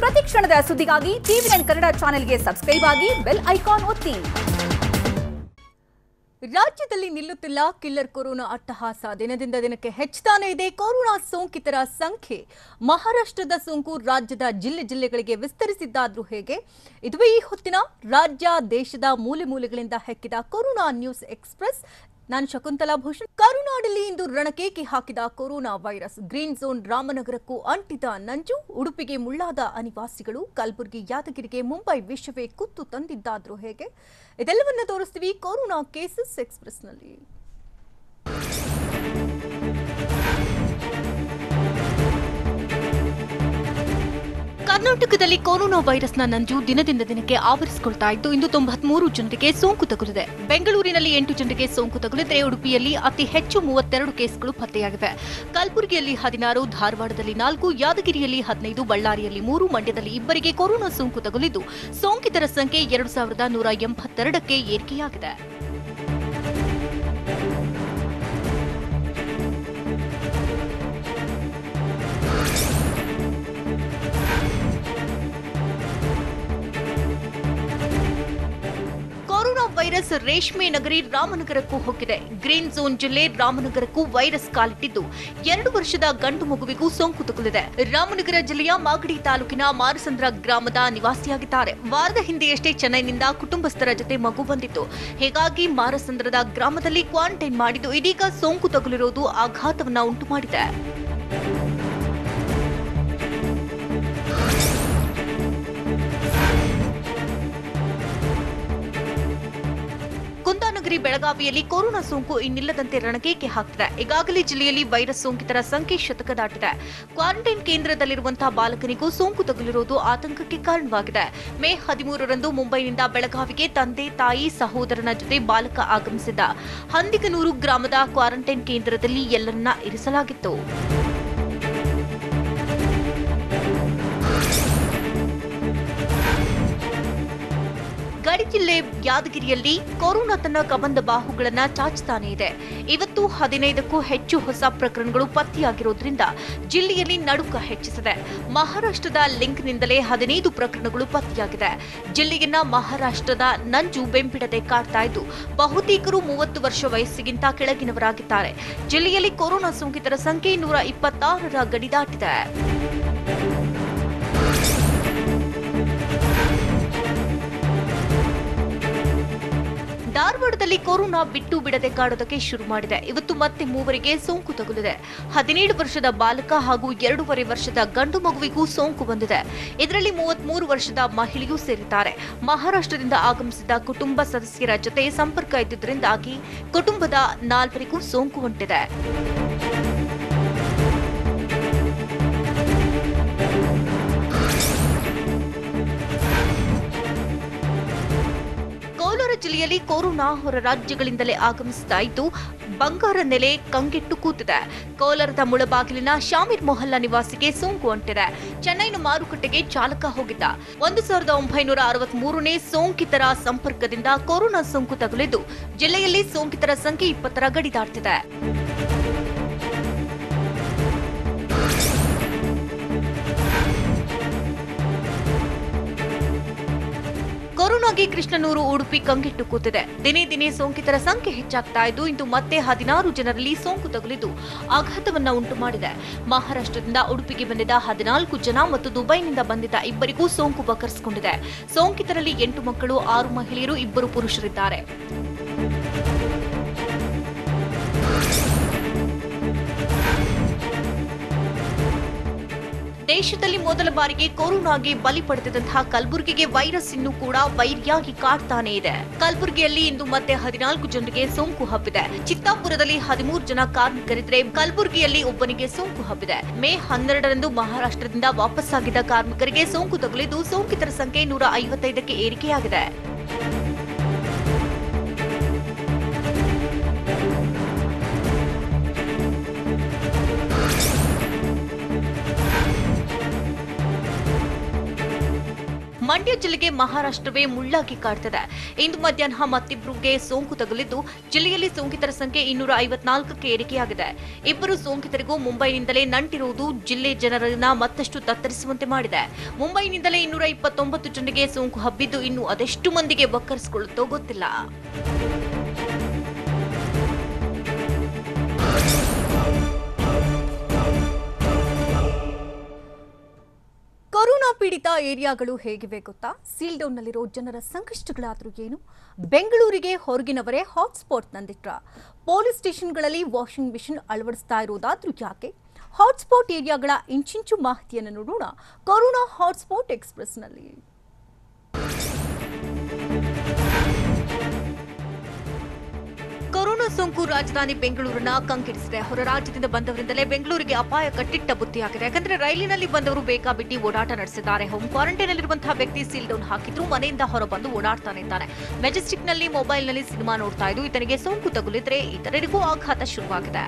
ಪ್ರತಿ ಕ್ಷಣದ ಸುದ್ದಿಗಾಗಿ ಟಿವಿ9 ಕನ್ನಡ ಚಾನೆಲ್ಗೆ ಸಬ್ಸ್ಕ್ರೈಬ್ ಆಗಿ ಬೆಲ್ ಐಕಾನ್ ಒತ್ತಿ. ರಾಜ್ಯದಲ್ಲಿ ನಿಲ್ಲುತ್ತಿಲ್ಲ ಕಿಲ್ಲರ್ ಕೊರೋನಾ ಅಟ್ಟಹಾಸ. ದಿನದಿಂದ ದಿನಕ್ಕೆ ಹೆಚ್ಚುತ್ತಾನೆ ಇದೆ ಕೊರೋನಾ ಸೋಂಕಿತರ ಸಂಖ್ಯೆ. ಮಹಾರಾಷ್ಟ್ರದ ಸೋಂಕು ರಾಜ್ಯದ ಜಿಲ್ಲೆಗಳಿಗೆ ವಿಸ್ತರಿಸಿದ್ದಾದ್ರೂ ಹೇಗೆ? ಇದುವೇ ಈ ಹೊತ್ತಿನ ರಾಜ್ಯ ದೇಶದ ಮೂಲೆ ಮೂಲೆಗಳಿಂದ ಹೆಕ್ಕಿದ ಕೊರೋನಾ ನ್ಯೂಸ್ ಎಕ್ಸ್‌ಪ್ರೆಸ್. ನಾನು ಶಕುಂತಲಾ ಭೂಷಣ್. ಕರುನಾಡಲ್ಲಿ ಇಂದು ರಣಕೇಕೆ ಹಾಕಿದ ಕೊರೋನಾ ವೈರಸ್. ಗ್ರೀನ್ ಝೋನ್ ರಾಮನಗರಕ್ಕೂ ಅಂಟಿದ ನಂಜು. ಉಡುಪಿಗೆ ಮುಳ್ಳಾದ ಅನಿವಾಸಿಗಳು. ಕಲಬುರಗಿ ಯಾದಗಿರಿಗೆ ಮುಂಬೈ ವಿಷವೇ ಕುತ್ತು ತಂದಿದ್ದಾದ್ರೂ ಹೇಗೆ? ಇದೆಲ್ಲವನ್ನ ತೋರಿಸ್ತೀವಿ ಕೊರೋನಾ ಕೇಸಸ್ ಎಕ್ಸ್‌ಪ್ರೆಸ್ನಲ್ಲಿ. ಕರ್ನಾಟಕದಲ್ಲಿ ಕೊರೋನಾ ವೈರಸ್ನ ನಂಜು ದಿನದಿಂದ ದಿನಕ್ಕೆ ಆವರಿಸಿಕೊಳ್ತಾ ಇದ್ದು ಇಂದು 93 ಜನರಿಗೆ ಸೋಂಕು ತಗುಲಿದೆ. ಬೆಂಗಳೂರಿನಲ್ಲಿ 8 ಜನರಿಗೆ ಸೋಂಕು ತಗುಲಿದೆ. ಉಡುಪಿಯಲ್ಲಿ ಅತಿ ಹೆಚ್ಚು 32 ಕೇಸ್ಗಳು ಪತ್ತೆಯಾಗಿವೆ. ಕಲಬುರಗಿಯಲ್ಲಿ 16, ಧಾರವಾಡದಲ್ಲಿ 4, ಯಾದಗಿರಿಯಲ್ಲಿ 15, ಬಳ್ಳಾರಿಯಲ್ಲಿ 3, ಮಂಡ್ಯದಲ್ಲಿ 2 ಕೊರೋನಾ ಸೋಂಕು ತಗುಲಿದ್ದು ಸೋಂಕಿತರ ಸಂಖ್ಯೆ 2182ಕ್ಕೆ ಏರಿಕೆಯಾಗಿದೆ. ವೈರಸ್ ರೇಷ್ಮೆ ನಗರಿ ರಾಮನಗರಕ್ಕೂ ಹೋಗಿದೆ. ಗ್ರೀನ್ ಝೋನ್ ಜಿಲ್ಲೆ ರಾಮನಗರಕ್ಕೂ ವೈರಸ್ ಕಾಲಿಟ್ಟಿದ್ದು 2 ವರ್ಷದ ಗಂಡು ಮಗುವಿಗೂ ಸೋಂಕು ತಗುಲಿದೆ. ರಾಮನಗರ ಜಿಲ್ಲೆಯ ಮಾಗಡಿ ತಾಲೂಕಿನ ಮಾರಸಂದ್ರ ಗ್ರಾಮದ ನಿವಾಸಿಯಾಗಿದ್ದಾರೆ. ವಾರದ ಹಿಂದೆಯಷ್ಟೇ ಚೆನ್ನೈನಿಂದ ಕುಟುಂಬಸ್ಥರ ಜೊತೆ ಮಗು ಬಂದಿತ್ತು. ಹೀಗಾಗಿ ಮಾರಸಂದ್ರದ ಗ್ರಾಮದಲ್ಲಿ ಕ್ವಾರಂಟೈನ್ ಮಾಡಿದ್ದು ಇದೀಗ ಸೋಂಕು ತಗುಲಿರುವುದು ಆಘಾತವನ್ನ ಉಂಟು ಮಾಡಿದೆ. ಕುಂದಾನಗರಿ ಬೆಳಗಾವಿಯಲ್ಲಿ ಕೊರೋನಾ ಸೋಂಕು ಇನ್ನಿಲ್ಲದಂತೆ ರಣಕೇಕೆ ಹಾಕ್ತಿದೆ. ಈಗಾಗಲೇ ಜಿಲ್ಲೆಯಲ್ಲಿ ವೈರಸ್ ಸೋಂಕಿತರ ಸಂಖ್ಯೆ ಶತಕ ದಾಟಿದೆ. ಕ್ವಾರಂಟೈನ್ ಕೇಂದ್ರದಲ್ಲಿರುವಂತಹ ಬಾಲಕನಿಗೂ ಸೋಂಕು ತಗುಲಿರುವುದು ಆತಂಕಕ್ಕೆ ಕಾರಣವಾಗಿದೆ. ಮೇ 13ರಂದು ಮುಂಬೈನಿಂದ ಬೆಳಗಾವಿಗೆ ತಂದೆ, ತಾಯಿ, ಸಹೋದರನ ಜೊತೆ ಬಾಲಕ ಆಗಮಿಸಿದ್ದ. ಹಂದಿಗನೂರು ಗ್ರಾಮದ ಕ್ವಾರಂಟೈನ್ ಕೇಂದ್ರದಲ್ಲಿ ಎಲ್ಲರನ್ನ ಇರಿಸಲಾಗಿತ್ತು. ಗಡಿ ಜಿಲ್ಲೆ ಯಾದಗಿರಿಯಲ್ಲಿ ಕೊರೋನಾ ತನ್ನ ಕಬಂದ ಬಾಹುಗಳನ್ನ ಚಾಚುತ್ತಾನೆ ಇದೆ. ಇವತ್ತು 15ಕ್ಕೂ ಹೆಚ್ಚು ಹೊಸ ಪ್ರಕರಣಗಳು ಪತ್ತೆಯಾಗಿರೋದ್ರಿಂದ ಜಿಲ್ಲೆಯಲ್ಲಿ ನಡುಕ ಹೆಚ್ಚಿಸಿದೆ. ಮಹಾರಾಷ್ಟ್ರದ ಲಿಂಕ್ನಿಂದಲೇ 15 ಪ್ರಕರಣಗಳು ಪತ್ತೆಯಾಗಿದೆ. ಜಿಲ್ಲೆಯನ್ನ ಮಹಾರಾಷ್ಟ್ರದ ನಂಜು ಬೆಂಬಿಡದೆ ಕಾಡ್ತಾ ಇದ್ದು ಬಹುತೇಕರು 30 ವರ್ಷ ವಯಸ್ಸಿಗಿಂತ ಕೆಳಗಿನವರಾಗಿದ್ದಾರೆ. ಜಿಲ್ಲೆಯಲ್ಲಿ ಕೊರೋನಾ ಸೋಂಕಿತರ ಸಂಖ್ಯೆ 126ರ ಗಡಿ ದಾಟಿದೆ. ಧಾರವಾಡದಲ್ಲಿ ಕೊರೋನಾ ಬಿಟ್ಟು ಬಿಡದೆ ಕಾಡೋದಕ್ಕೆ ಶುರು ಮಾಡಿದೆ. ಇವತ್ತು ಮತ್ತೆ 3 ಸೋಂಕು ತಗುಲಿದೆ. 17 ವರ್ಷದ ಬಾಲಕ ಹಾಗೂ 2.5 ವರ್ಷದ ಗಂಡು ಮಗುವಿಗೂ ಸೋಂಕು ಬಂದಿದೆ. ಇದರಲ್ಲಿ 33 ವರ್ಷದ ಮಹಿಳೆಯೂ ಸೇರಿದ್ದಾರೆ. ಮಹಾರಾಷ್ಟ್ರದಿಂದ ಆಗಮಿಸಿದ ಕುಟುಂಬ ಸದಸ್ಯರ ಜೊತೆ ಸಂಪರ್ಕ ಇದ್ದುದರಿಂದಾಗಿ ಕುಟುಂಬದ 4 ಸೋಂಕು ಹೊಂಟಿದೆ. ಜಿಲ್ಲೆಯಲ್ಲಿ ಕೊರೋನಾ ಹೊರ ರಾಜ್ಯಗಳಿಂದಲೇ ಆಗಮಿಸ್ತಾ ಇದ್ದು ಬಂಗಾರ ನೆಲೆ ಕಂಗೆಟ್ಟು ಕೂತಿದೆ. ಕೋಲಾರದ ಮುಳಬಾಗಿಲಿನ ಶಾಮೀರ್ ಮೊಹಲ್ಲಾ ನಿವಾಸಿಗೆ ಸೋಂಕು ಅಂಟಿದೆ. ಚೆನ್ನೈನ ಮಾರುಕಟ್ಟೆಗೆ ಚಾಲಕ ಹೋಗಿದ್ದ. 1963ನೇ ಸೋಂಕಿತರ ಸಂಪರ್ಕದಿಂದ ಕೊರೋನಾ ಸೋಂಕು ತಗುಲಿದ್ದು ಜಿಲ್ಲೆಯಲ್ಲಿ ಸೋಂಕಿತರ ಸಂಖ್ಯೆ 20ರ ಗಡಿ ದಾಟಿದೆ. ಕೊರೋನಾಗೆ ಕೃಷ್ಣನೂರು, ಉಡುಪಿ ಕಂಗೆಟ್ಟು ಕೂತಿದೆ. ದಿನೇ ದಿನೇ ಸೋಂಕಿತರ ಸಂಖ್ಯೆ ಹೆಚ್ಚಾಗ್ತಾ ಇದ್ದು ಇಂದು ಮತ್ತೆ 16 ಜನರಲ್ಲಿ ಸೋಂಕು ತಗುಲಿದ್ದು ಆಘಾತವನ್ನ ಉಂಟು ಮಾಡಿದೆ. ಮಹಾರಾಷ್ಟ್ರದಿಂದ ಉಡುಪಿಗೆ ಬಂದಿದ್ದ 14 ಜನ ಮತ್ತು ದುಬೈನಿಂದ ಬಂದಿದ್ದ 2 ಸೋಂಕು ಬಕ್ಕರಿಸಿಕೊಂಡಿದೆ. ಸೋಂಕಿತರಲ್ಲಿ 8 ಮಕ್ಕಳು, 6 ಮಹಿಳೆಯರು, 2 ಪುರುಷರಿದ್ದಾರೆ. ದೇಶದಲ್ಲಿ ಮೊದಲ ಬಾರಿಗೆ ಕೊರೋನಾಗೆ ಬಲಿ ಪಡೆದಂತಹ ಕಲಬುರಗಿಗೆ ವೈರಸ್ ಇನ್ನೂ ಕೂಡ ವೈರಿಯಾಗಿ ಕಾಡ್ತಾನೆ ಇದೆ. ಕಲಬುರಗಿಯಲ್ಲಿ ಇಂದು ಮತ್ತೆ 14 ಜನರಿಗೆ ಸೋಂಕು ಹಬ್ಬಿದೆ. ಚಿತ್ತಾಪುರದಲ್ಲಿ 13 ಜನ ಕಾರ್ಮಿಕರಿದ್ರೆ ಕಲಬುರಗಿಯಲ್ಲಿ ಒಬ್ಬನಿಗೆ ಸೋಂಕು ಹಬ್ಬಿದೆ. ಮೇ 12ರಂದು ಮಹಾರಾಷ್ಟ್ರದಿಂದ ವಾಪಸ್ಸಾಗಿದ್ದ ಕಾರ್ಮಿಕರಿಗೆ ಸೋಂಕು ತಗುಲಿದ್ದು ಸೋಂಕಿತರ ಸಂಖ್ಯೆ 155ಕ್ಕೆ ಏರಿಕೆಯಾಗಿದೆ. ಮಂಡ್ಯ ಜಿಲ್ಲೆಗೆ ಮಹಾರಾಷ್ಟ್ರವೇ ಮುಳ್ಳಾಗಿ ಕಾಡ್ತಿದೆ. ಇಂದು ಮಧ್ಯಾಹ್ನ ಮತ್ತಿಬ್ಬರಿಗೆ ಸೋಂಕು ತಗುಲಿದ್ದು ಜಿಲ್ಲೆಯಲ್ಲಿ ಸೋಂಕಿತರ ಸಂಖ್ಯೆ 254ಕ್ಕೆ ಏರಿಕೆಯಾಗಿದೆ. ಇಬ್ಬರು ಸೋಂಕಿತರಿಗೂ ಮುಂಬೈನಿಂದಲೇ ನಂಟಿರುವುದು ಜಿಲ್ಲೆ ಜನರನ್ನ ಮತ್ತಷ್ಟು ತತ್ತರಿಸುವಂತೆ ಮಾಡಿದೆ. ಮುಂಬೈನಿಂದಲೇ 229 ಜನರಿಗೆ ಸೋಂಕು ಹಬ್ಬಿದ್ದು ಇನ್ನು ಅದೆಷ್ಟು ಮಂದಿಗೆ ಬಕ್ಕರಿಸಿಕೊಳ್ಳುತ್ತೋ ಗೊತ್ತಿಲ್ಲ. ಕೊರೋನಾ ಪೀಡಿತ ಏರಿಯಾಗಳು ಹೇಗಿವೆ ಗೊತ್ತಾ? ಸೀಲ್ ಡೌನ್ನಲ್ಲಿರೋ ಜನರ ಸಂಕಷ್ಟಗಳಾದರೂ ಏನು? ಬೆಂಗಳೂರಿಗೆ ಹೊರಗಿನವರೇ ಹಾಟ್ಸ್ಪಾಟ್ ನಂದಿಟ್ರ? ಪೊಲೀಸ್ ಸ್ಟೇಷನ್ಗಳಲ್ಲಿ ವಾಷಿಂಗ್ ಮಿಷಿನ್ ಅಳವಡಿಸ್ತಾ ಇರೋದಾದ್ರೂ ಯಾಕೆ? ಹಾಟ್ಸ್ಪಾಟ್ ಏರಿಯಾಗಳ ಇಂಚಿಂಚು ಮಾಹಿತಿಯನ್ನು ನೋಡೋಣ ಕೊರೋನಾ ಹಾಟ್ಸ್ಪಾಟ್ ಎಕ್ಸ್‌ಪ್ರೆಸ್‌ನಲ್ಲಿ. ಕೊರೋನಾ ಸೋಂಕು ರಾಜಧಾನಿ ಬೆಂಗಳೂರನ್ನ ಕಂಗೆಡಿಸಿದೆ. ಹೊರ ರಾಜ್ಯದಿಂದ ಬಂದವರಿಂದಲೇ ಬೆಂಗಳೂರಿಗೆ ಅಪಾಯ ಕಟ್ಟಿಟ್ಟ ಬುತ್ತಿಯಾಗಿದೆ. ಯಾಕಂದ್ರೆ ರೈಲಿನಲ್ಲಿ ಬಂದವರು ಬೇಕಾಬಿಟ್ಟಿ ಓಡಾಟ ನಡೆಸಿದ್ದಾರೆ. ಹೋಮ್ ಕ್ವಾರಂಟೈನ್ ನಲ್ಲಿರುವಂತಹ ವ್ಯಕ್ತಿ ಸೀಲ್ ಡೌನ್ ಹಾಕಿದ್ರು ಮನೆಯಿಂದ ಹೊರಬಂದು ಓಡಾಡ್ತಾನೆ ಇದ್ದಾನೆ. ಮೆಜೆಸ್ಟಿಕ್ನಲ್ಲಿ ಮೊಬೈಲ್ನಲ್ಲಿ ಸಿನಿಮಾ ನೋಡ್ತಾ ಇದ್ದು ಈತನಿಗೆ ಸೋಂಕು ತಗುಲಿದ್ರೆ ಇತರರಿಗೂ ಆಘಾತ ಶುರುವಾಗಿದೆ.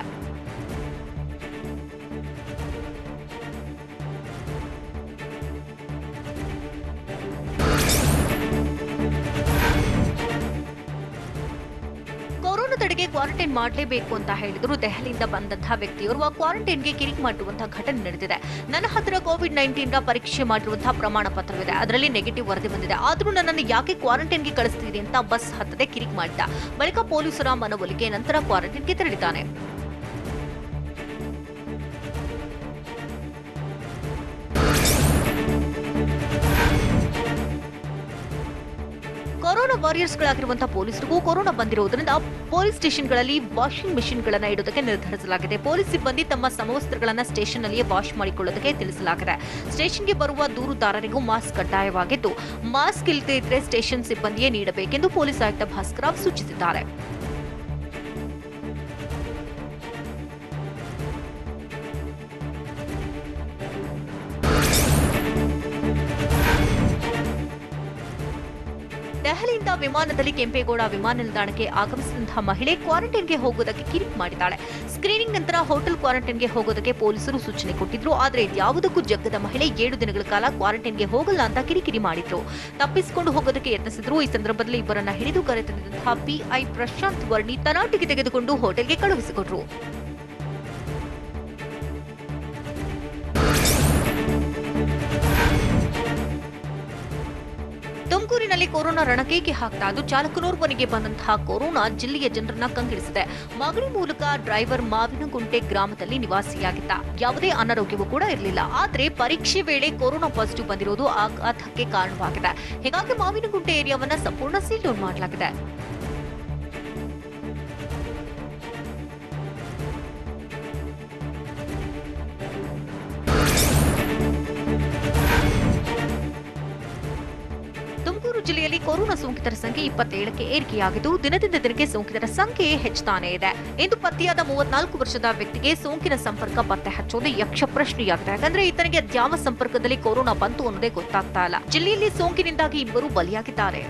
ತಡೆಗೆ ಕ್ವಾರಂಟೈನ್ ಮಾಡಲೇಬೇಕು ಅಂತ ಹೇಳಿದ್ರು ದೆಹಲಿಯಿಂದ ಬಂದಂತಹ ವ್ಯಕ್ತಿಯೋರ್ವ ಕ್ವಾರಂಟೈನ್ಗೆ ಕಿರಿಕ್ ಮಾಡುವಂತಹ ಘಟನೆ ನಡೆದಿದೆ. ನನ್ನ ಹತ್ರ ಕೋವಿಡ್-19 ಪರೀಕ್ಷೆ ಮಾಡಿರುವಂತಹ ಪ್ರಮಾಣ ಪತ್ರವಿದೆ, ಅದರಲ್ಲಿ ನೆಗೆಟಿವ್ ವರದಿ ಬಂದಿದೆ. ಆದ್ರೂ ನನ್ನನ್ನು ಯಾಕೆ ಕ್ವಾರಂಟೈನ್ಗೆ ಕಳಿಸ್ತೀರಿ ಅಂತ ಬಸ್ ಹತ್ತದೆ ಕಿರಿಕ್ ಮಾಡಿದ. ಬಳಿಕ ಪೊಲೀಸರ ಮನವೊಲಿಕೆ ನಂತರ ಕ್ವಾರಂಟೈನ್ಗೆ ತೆರಳಿದ್ದಾನೆ. ಕೊರೋನಾ ವಾರಿಯರ್ಸ್ಗಳಾಗಿರುವಂತಹ ಪೊಲೀಸರಿಗೂ ಕೊರೋನಾ ಬಂದಿರುವುದರಿಂದ ಪೊಲೀಸ್ ಸ್ಟೇಷನ್ಗಳಲ್ಲಿ ವಾಷಿಂಗ್ ಮಿಷಿನ್ಗಳನ್ನು ಇಡೋದಕ್ಕೆ ನಿರ್ಧರಿಸಲಾಗಿದೆ. ಪೊಲೀಸ್ ಸಿಬ್ಬಂದಿ ತಮ್ಮ ಸಮವಸ್ತ್ರಗಳನ್ನು ಸ್ಟೇಷನ್ನಲ್ಲಿಯೇ ವಾಶ್ ಮಾಡಿಕೊಳ್ಳೋದಕ್ಕೆ ತಿಳಿಸಲಾಗಿದೆ. ಸ್ಟೇಷನ್ಗೆ ಬರುವ ದೂರುದಾರರಿಗೂ ಮಾಸ್ಕ್ ಕಡ್ಡಾಯವಾಗಿದ್ದು ಮಾಸ್ಕ್ ಇಲ್ಲದೇ ಇದ್ರೆ ಸ್ಟೇಷನ್ ಸಿಬ್ಬಂದಿಯೇ ನೀಡಬೇಕೆಂದು ಪೊಲೀಸ್ ಆಯುಕ್ತ ಭಾಸ್ಕರ್ ರಾವ್ ಸೂಚಿಸಿದ್ದಾರೆ. ದೆಹಲಿಯಿಂದ ವಿಮಾನದಲ್ಲಿ ಕೆಂಪೇಗೌಡ ವಿಮಾನ ನಿಲ್ದಾಣಕ್ಕೆ ಆಗಮಿಸಿದಂತಹ ಮಹಿಳೆ ಕ್ವಾರಂಟೈನ್ಗೆ ಹೋಗೋದಕ್ಕೆ ಕಿರಿಕ್ ಮಾಡಿದ್ದಾಳೆ. ಸ್ಕ್ರೀನಿಂಗ್ ನಂತರ ಹೋಟೆಲ್ ಕ್ವಾರಂಟೈನ್ಗೆ ಹೋಗೋದಕ್ಕೆ ಪೊಲೀಸರು ಸೂಚನೆ ಕೊಟ್ಟಿದ್ರು. ಆದರೆ ಇದ್ಯಾವುದಕ್ಕೂ ಜಗ್ಗದ ಮಹಿಳೆ 7 ದಿನಗಳ ಕಾಲ ಕ್ವಾರಂಟೈನ್ಗೆ ಹೋಗಲ್ಲ ಅಂತ ಕಿರಿಕಿರಿ ಮಾಡಿದ್ರು. ತಪ್ಪಿಸಿಕೊಂಡು ಹೋಗೋದಕ್ಕೆ ಯತ್ನಿಸಿದ್ರು. ಈ ಸಂದರ್ಭದಲ್ಲಿ ಇಬ್ಬರನ್ನ ಹಿಡಿದು ಕರೆತಂದಿದ್ದಂತಹ ಪಿಐ ಪ್ರಶಾಂತ್ ವರ್ಣಿ ತರಾಟೆಗೆ ತೆಗೆದುಕೊಂಡು ಹೋಟೆಲ್ಗೆ ಕಳುಹಿಸಿಕೊಟ್ರು. ತುಮಕೂರಿನಲ್ಲಿ ಕೊರೋನಾ ರಣಕೇಕೆ ಹಾಕ್ತಾ ಇದ್ದು ಚಾಲಕನೋರ್ವನಿಗೆ ಬಂದಂತಹ ಕೊರೋನಾ ಜಿಲ್ಲೆಯ ಜನರನ್ನ ಕಂಗೆಡಿಸಿದೆ. ಮಾಗಡಿ ಮೂಲಕ ಡ್ರೈವರ್ ಮಾವಿನಗುಂಟೆ ಗ್ರಾಮದಲ್ಲಿ ನಿವಾಸಿಯಾಗಿದ್ದ. ಯಾವುದೇ ಅನಾರೋಗ್ಯವೂ ಕೂಡ ಇರಲಿಲ್ಲ. ಆದರೆ ಪರೀಕ್ಷೆ ವೇಳೆ ಕೊರೋನಾ ಪಾಸಿಟಿವ್ ಬಂದಿರೋದು ಆಘಾತಕ್ಕೆ ಕಾರಣವಾಗಿದೆ. ಹೀಗಾಗಿ ಮಾವಿನಗುಂಟೆ ಏರಿಯಾವನ್ನ ಸಂಪೂರ್ಣ ಸೀಲ್ ಡೌನ್ ಮಾಡಲಾಗಿದೆ. ತುಮಕೂರು ಜಿಲ್ಲೆಯಲ್ಲಿ ಕೊರೋನಾ ಸೋಂಕಿತರ ಸಂಖ್ಯೆ 27ಕ್ಕೆ ಏರಿಕೆಯಾಗಿದ್ದು ದಿನದಿಂದ ದಿನಕ್ಕೆ ಸೋಂಕಿತರ ಸಂಖ್ಯೆ ಹೆಚ್ಚುತ್ತಾನೆ ಇದೆ. ಇಂದು ಪತ್ತೆಯಾದ 34 ವರ್ಷದ ವ್ಯಕ್ತಿಗೆ ಸೋಂಕಿನ ಸಂಪರ್ಕ ಪತ್ತೆ ಹಚ್ಚೋದು ಯಕ್ಷ ಪ್ರಶ್ನೆಯಾಗಿದೆ. ಯಾಕಂದ್ರೆ ಈತನಿಗೆ ಯಾವ ಸಂಪರ್ಕದಲ್ಲಿ ಕೊರೋನಾ ಬಂತು ಅನ್ನೋದೇ ಗೊತ್ತಾಗ್ತಾ ಇಲ್ಲ. ಜಿಲ್ಲೆಯಲ್ಲಿ ಸೋಂಕಿನಿಂದಾಗಿ ಇಬ್ಬರು ಬಲಿಯಾಗಿದ್ದಾರೆ.